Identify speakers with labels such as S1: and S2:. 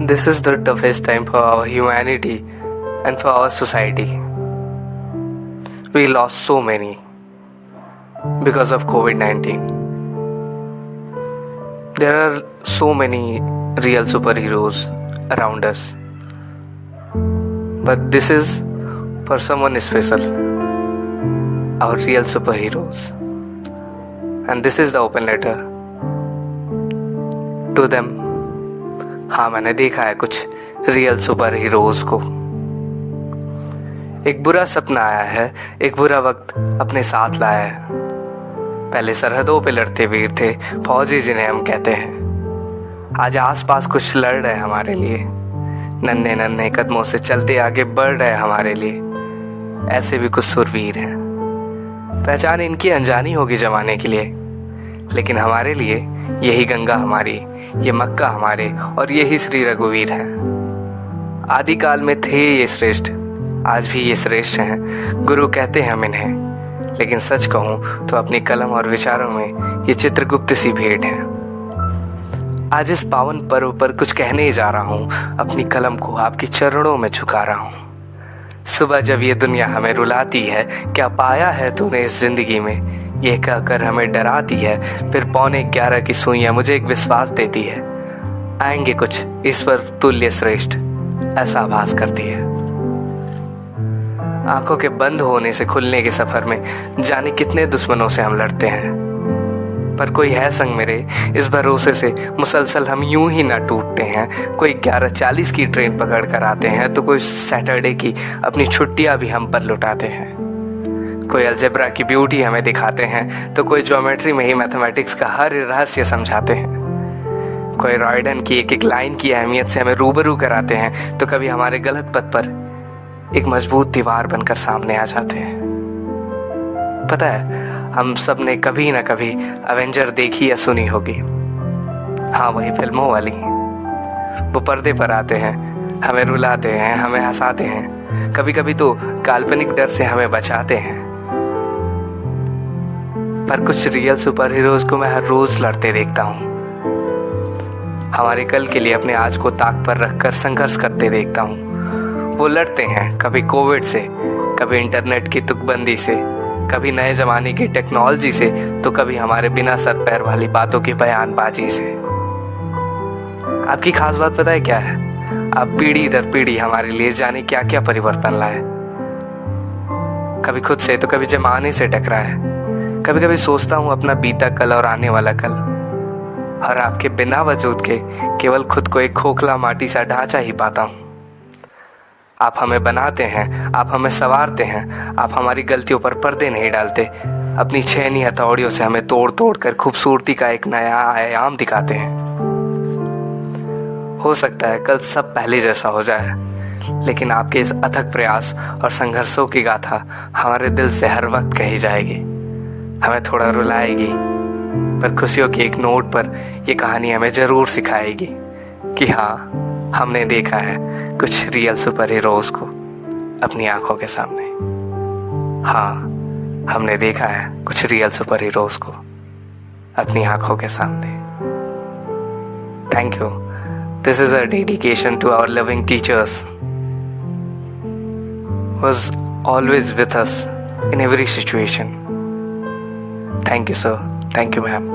S1: This is the toughest time for our humanity and for our society. We lost so many because of COVID-19. There are so many real superheroes around us. But this is for someone special, our real superheroes. And this is the open letter to them. हाँ, मैंने देखा है कुछ real super heroes को। एक बुरा सपना आया है, एक बुरा वक्त अपने साथ लाया है। पहले सरहदों पे लड़ते वीर थे, फौजी जिन्हें हम कहते हैं। आज आसपास कुछ लड़ रहे हमारे लिए, नन्हे नन्हे कदमों से चलते आगे बढ़ रहे हमारे लिए। ऐसे भी कुछ सुरवीर हैं, पहचान इनकी अनजानी होगी जमाने के लिए, लेकिन हमारे लिए यही गंगा हमारी, ये मक्का हमारे, और यही श्री रघुवीर है। आदिकाल में थे ये श्रेष्ठ, आज भी ये श्रेष्ठ हैं, गुरु कहते हैं हम इन्हें। लेकिन सच कहूँ तो अपनी कलम और विचारों में ये चित्रगुप्त सी भेंट है। आज इस पावन पर्व पर कुछ कहने ही जा रहा हूँ, अपनी कलम को आपके चरणों में झुका रहा हूँ। सुबह जब ये दुनिया हमें रुलाती है, क्या पाया है तूने इस जिंदगी में, ये कहकर हमें डराती है, फिर 11:15 की सुइयां मुझे एक विश्वास देती है। आएंगे कुछ ईश्वर तुल्य श्रेष्ठ, ऐसा आभास करती है। आंखों के बंद होने से खुलने के सफर में जाने कितने दुश्मनों से हम लड़ते हैं, पर कोई है संग मेरे, इस भरोसे से मुसलसल हम यूं ही ना टूटते हैं। कोई 11:40 की ट्रेन पकड़ कर आते हैं, तो कोई सैटरडे की अपनी छुट्टियां भी हम पर लुटाते हैं। कोई अलजेब्रा की ब्यूटी हमें दिखाते हैं, तो कोई ज्योमेट्री में ही मैथमेटिक्स का हर रहस्य समझाते हैं। कोई रॉयडन की एक एक लाइन की अहमियत से हमें रूबरू कराते हैं, तो कभी हमारे गलत पथ पर एक मजबूत दीवार बनकर सामने आ जाते हैं। पता है, हम सब ने कभी ना कभी एवेंजर देखी या सुनी होगी। हाँ, वही फिल्मों वाली। वो पर्दे पर आते हैं, हमें रुलाते हैं, हमें हंसाते हैं, कभी कभी तो काल्पनिक डर से हमें बचाते हैं। पर कुछ रियल सुपर हीरोज को मैं हर रोज लड़ते देखता हूँ। हमारे कल के लिए अपने आज को ताक पर रखकर संघर्ष करते देखता हूँ। वो लड़ते हैं कभी कोविड से, कभी इंटरनेट की तुकबंदी से, कभी नए जमाने की टेक्नोलॉजी से, तो कभी हमारे बिना सर पैर वाली बातों की बयानबाजी से। आपकी खास बात पता है क्या है? आप पीढ़ी दर पीढ़ी हमारे लिए जाने क्या क्या परिवर्तन लाए। कभी खुद से तो कभी जमाने से टकराए। कभी कभी सोचता हूँ अपना बीता कल और आने वाला कल, और आपके बिना वजूद के केवल खुद को एक खोखला माटी सा ढांचा ही पाता हूँ। आप हमें बनाते हैं, आप हमें संवारते हैं, आप हमारी गलतियों पर पर्दे नहीं डालते, अपनी छेनी हथौड़ियों से हमें तोड़ तोड़ कर खूबसूरती का एक नया आयाम दिखाते हैं। हो सकता है कल सब पहले जैसा हो जाए, लेकिन आपके इस अथक प्रयास और संघर्षों की गाथा हमारे दिल से हर वक्त कही जाएगी। हमें थोड़ा रुलाएगी, पर खुशियों की एक नोट पर ये कहानी हमें जरूर सिखाएगी कि हाँ, हमने देखा है कुछ रियल सुपर हीरोज को अपनी आंखों के सामने। हाँ, हमने देखा है कुछ रियल सुपर हीरोज को अपनी आंखों के सामने। Thank you. This is a dedication to our loving teachers who was always with us in every situation. Thank you, sir. Thank you, ma'am.